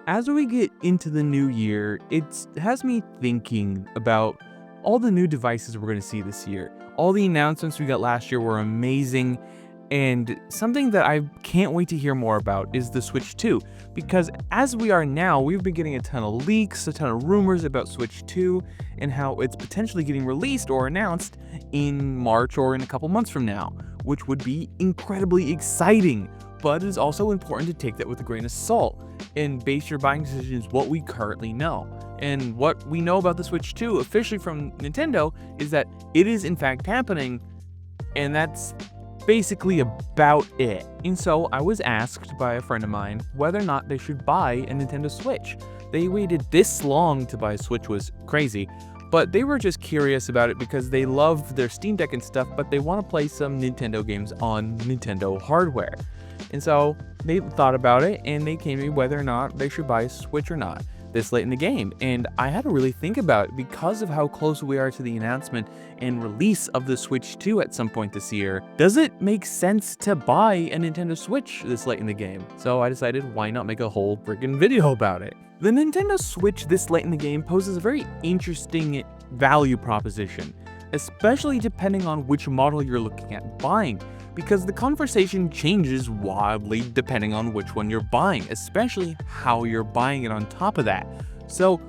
As we get into the new year, it has me thinking about all the new devices we're going to see this year. All the announcements we got last year were amazing, and something that I can't wait to hear more about is the Switch 2. Because as we are now, we've been getting a ton of leaks, a ton of rumors about Switch 2, and how it's potentially getting released or announced in March or in a couple months from now, which would be incredibly exciting. But it is also important to take that with a grain of salt and base your buying decisions what we currently know. And what we know about the Switch 2 officially from Nintendo is that it is in fact happening, and that's basically about it. And so I was asked by a friend of mine whether or not they should buy a Nintendo Switch. They waited this long to buy a Switch was crazy, but they were just curious about it because they love their Steam Deck and stuff, but they want to play some Nintendo games on Nintendo hardware. And so they thought about it and they came to me whether or not they should buy a Switch or not this late in the game. And I had to really think about it because of how close we are to the announcement and release of the Switch 2 at some point this year. Does it make sense to buy a Nintendo Switch this late in the game? So I decided, why not make a whole freaking video about it? The Nintendo Switch this late in the game poses a very interesting value proposition, especially depending on which model you're looking at buying, because the conversation changes wildly depending on which one you're buying, especially how you're buying it on top of that. So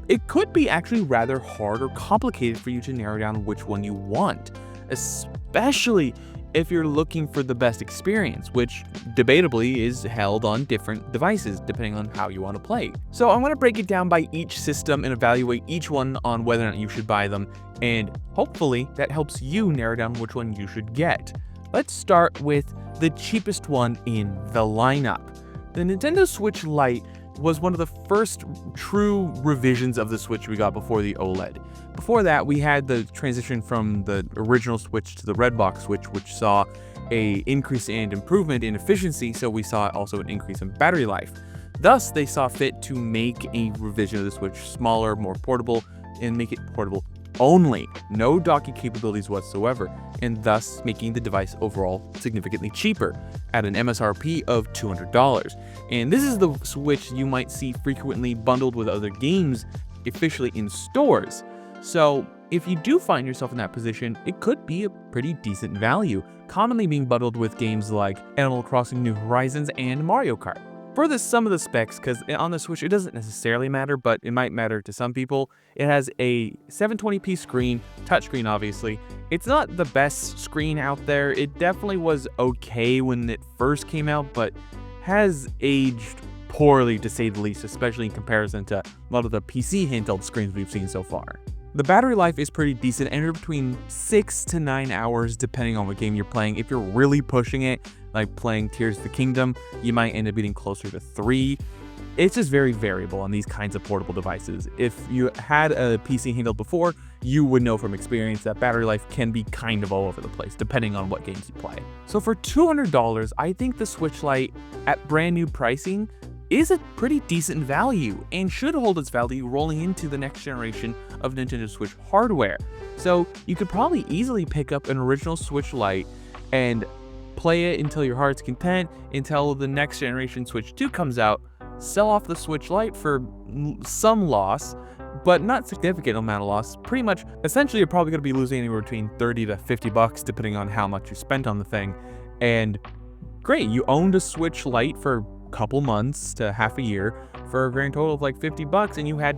it could be actually rather hard or complicated for you to narrow down which one you want, especially if you're looking for the best experience, which debatably is held on different devices depending on how you want to play. So I'm going to break it down by each system and evaluate each one on whether or not you should buy them, and hopefully that helps you narrow down which one you should get. Let's start with the cheapest one in the lineup. The Nintendo Switch Lite was one of the first true revisions of the Switch we got before the OLED. Before that, we had the transition from the original Switch to the red box Switch, which saw an increase and improvement in efficiency, so we saw also an increase in battery life. Thus, they saw fit to make a revision of the Switch smaller, more portable, and make it portable only, no docking capabilities whatsoever, and thus making the device overall significantly cheaper at an MSRP of $200. And this is the Switch you might see frequently bundled with other games officially in stores. So if you do find yourself in that position, it could be a pretty decent value, commonly being bundled with games like Animal Crossing New Horizons and Mario Kart. For some of the specs, because on the Switch it doesn't necessarily matter, but it might matter to some people. It has a 720p screen, touchscreen obviously. It's not the best screen out there. It definitely was okay when it first came out, but has aged poorly to say the least, especially in comparison to a lot of the PC handheld screens we've seen so far. The battery life is pretty decent, anywhere between 6 to 9 hours depending on what game you're playing. If you're really pushing it, like playing Tears of the Kingdom, you might end up getting closer to 3. It's just very variable on these kinds of portable devices. If you had a PC handheld before, you would know from experience that battery life can be kind of all over the place depending on what games you play. So for $200, I think the Switch Lite at brand new pricing is a pretty decent value and should hold its value rolling into the next generation of Nintendo Switch hardware. So you could probably easily pick up an original Switch Lite and play it until your heart's content, until the next generation Switch 2 comes out, sell off the Switch Lite for some loss, but not significant amount of loss. Pretty much, essentially, you're probably going to be losing anywhere between 30 to 50 bucks depending on how much you spent on the thing. And great, you owned a Switch Lite for couple months to half a year for a grand total of like 50 bucks, and you had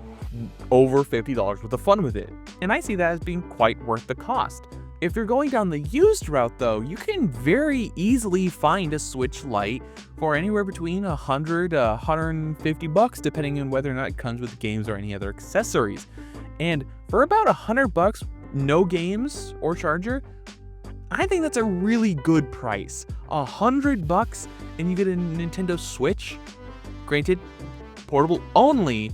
over $50 worth of fun with it. And I see that as being quite worth the cost. If you're going down the used route though, you can very easily find a Switch Lite for anywhere between 100 to 150 bucks depending on whether or not it comes with games or any other accessories. And for about 100 bucks, no games or charger, I think that's a really good price. 100 bucks and you get a Nintendo Switch, granted, portable only.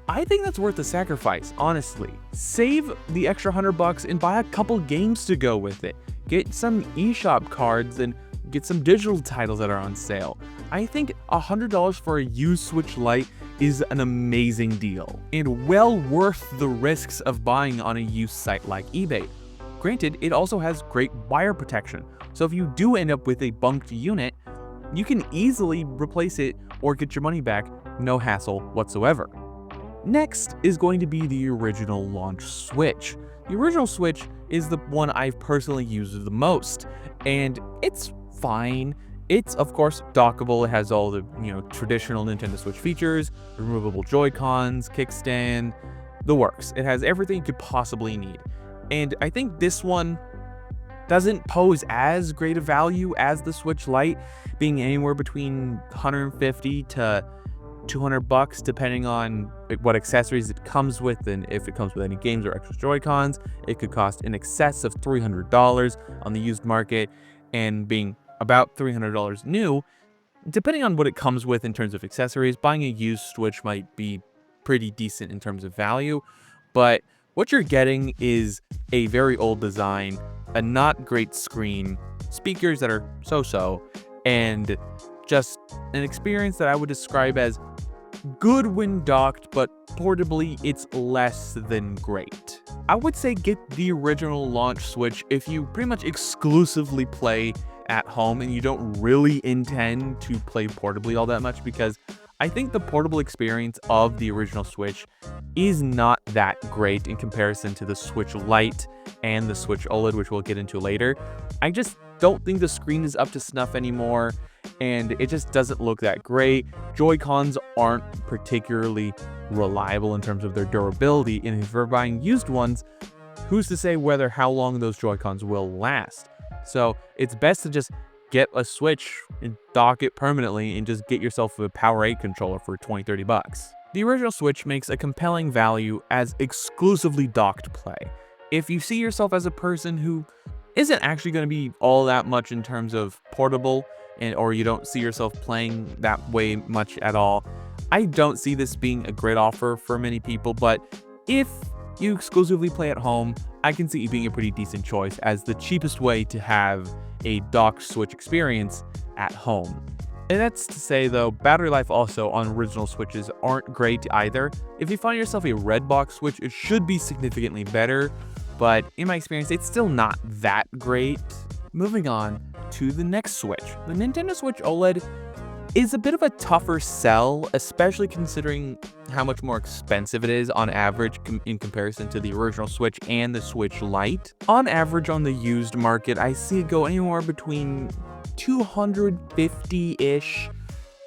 I think that's worth the sacrifice, honestly. Save the extra 100 bucks and buy a couple games to go with it. Get some eShop cards and get some digital titles that are on sale. I think $100 for a used Switch Lite is an amazing deal and well worth the risks of buying on a used site like eBay. Granted, it also has great wire protection, so if you do end up with a bunked unit, you can easily replace it or get your money back No hassle whatsoever. Next is going to be the original launch Switch. The original Switch is the one I've personally used the most, and it's fine. It's, of course, dockable. It has all the, traditional Nintendo Switch features, removable Joy-Cons, kickstand, the works. It has everything you could possibly need. And I think this one doesn't pose as great a value as the Switch Lite, being anywhere between 150 to $200 depending on what accessories it comes with, and if it comes with any games or extra Joy-Cons. It could cost in excess of $300 on the used market, and being about $300 new, depending on what it comes with in terms of accessories. Buying a used Switch might be pretty decent in terms of value, but what you're getting is a very old design, a not great screen, speakers that are so-so, and just an experience that I would describe as good when docked, but portably it's less than great. I would say get the original launch Switch if you pretty much exclusively play at home and you don't really intend to play portably all that much, because I think the portable experience of the original Switch is not that great in comparison to the Switch Lite and the Switch OLED, which we'll get into later. I just don't think the screen is up to snuff anymore, and it just doesn't look that great. Joy-Cons aren't particularly reliable in terms of their durability, and if you're buying used ones, who's to say how long those Joy-Cons will last? So it's best to just get a Switch and dock it permanently and just get yourself a Power 8 controller for $20-30. The original Switch makes a compelling value as exclusively docked play. If you see yourself as a person who isn't actually going to be all that much in terms of portable, or you don't see yourself playing that way much at all, I don't see this being a great offer for many people. But if you exclusively play at home, I can see it being a pretty decent choice as the cheapest way to have a docked Switch experience at home. And that's to say, though, battery life also on original Switches aren't great either. If you find yourself a red box Switch, it should be significantly better, but in my experience, it's still not that great. Moving on to the next Switch. The Nintendo Switch OLED is a bit of a tougher sell, especially considering how much more expensive it is on average in comparison to the original Switch and the Switch Lite. On average on the used market, I see it go anywhere between $250-ish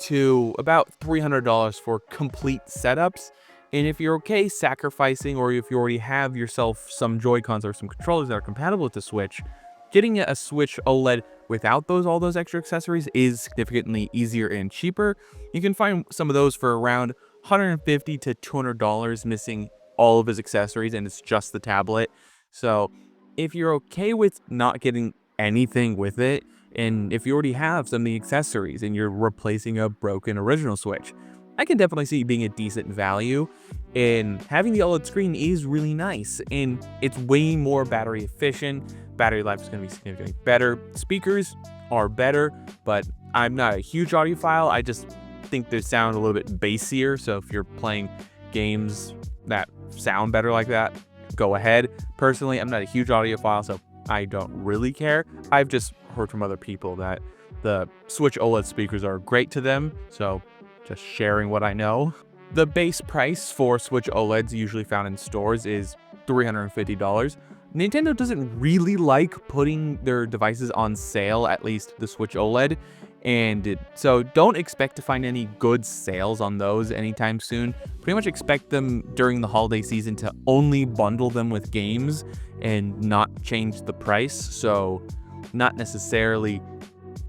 to about $300 for complete setups. And if you're okay sacrificing, or if you already have yourself some Joy-Cons or some controllers that are compatible with the Switch, getting a Switch OLED without all those extra accessories is significantly easier and cheaper. You can find some of those for around $150 to $200, missing all of his accessories, and it's just the tablet. So if you're okay with not getting anything with it, and if you already have some of the accessories and you're replacing a broken original Switch, I can definitely see it being a decent value. And having the OLED screen is really nice, and it's way more battery efficient. Battery life is going to be significantly better. Speakers are better, but I'm not a huge audiophile. I just think they sound a little bit bassier. So if you're playing games that sound better like that, go ahead. Personally, I'm not a huge audiophile, so I don't really care. I've just heard from other people that the Switch OLED speakers are great to them, so just sharing what I know. The base price for Switch OLEDs usually found in stores is $350. Nintendo doesn't really like putting their devices on sale, at least the Switch OLED, and so don't expect to find any good sales on those anytime soon. Pretty much expect them during the holiday season to only bundle them with games and not change the price, so not necessarily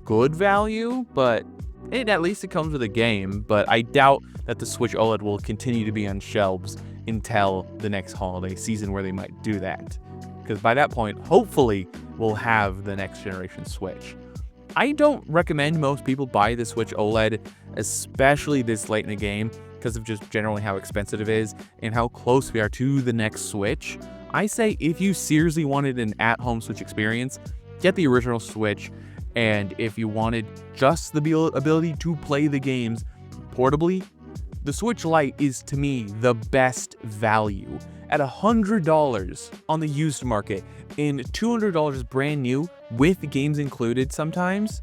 good value, but at least it comes with a game. But I doubt that the Switch OLED will continue to be on shelves until the next holiday season, where they might do that, because by that point, hopefully, we'll have the next generation Switch. I don't recommend most people buy the Switch OLED, especially this late in the game, because of just generally how expensive it is and how close we are to the next Switch. I say if you seriously wanted an at-home Switch experience, get the original Switch, and if you wanted just the ability to play the games portably, the Switch Lite is, to me, the best value. At $100 on the used market and $200 brand new with games included sometimes,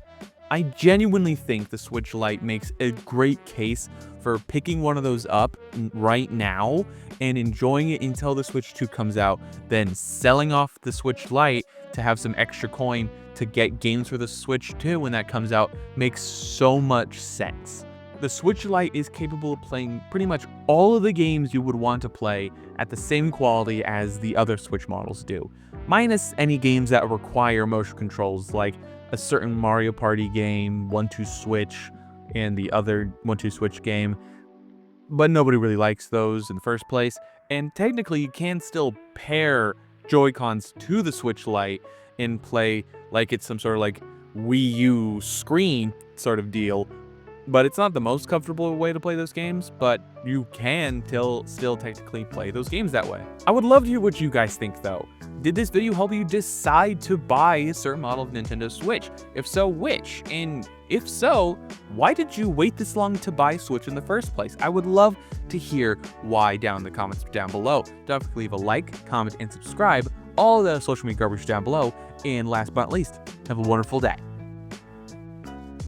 I genuinely think the Switch Lite makes a great case for picking one of those up right now and enjoying it until the Switch 2 comes out, then selling off the Switch Lite to have some extra coin to get games for the Switch 2 when that comes out makes so much sense. The Switch Lite is capable of playing pretty much all of the games you would want to play at the same quality as the other Switch models do, minus any games that require motion controls like a certain Mario Party game, 1-2 Switch, and the other 1-2 Switch game. But nobody really likes those in the first place, and technically you can still pair Joy-Cons to the Switch Lite and play like it's some sort of like Wii U screen sort of deal. But it's not the most comfortable way to play those games, but you can still technically play those games that way. I would love to hear what you guys think though. Did this video help you decide to buy a certain model of Nintendo Switch? If so, which? And if so, why did you wait this long to buy Switch in the first place? I would love to hear why down in the comments down below. Don't forget to leave a like, comment, and subscribe. All the social media garbage down below. And last but not least, have a wonderful day.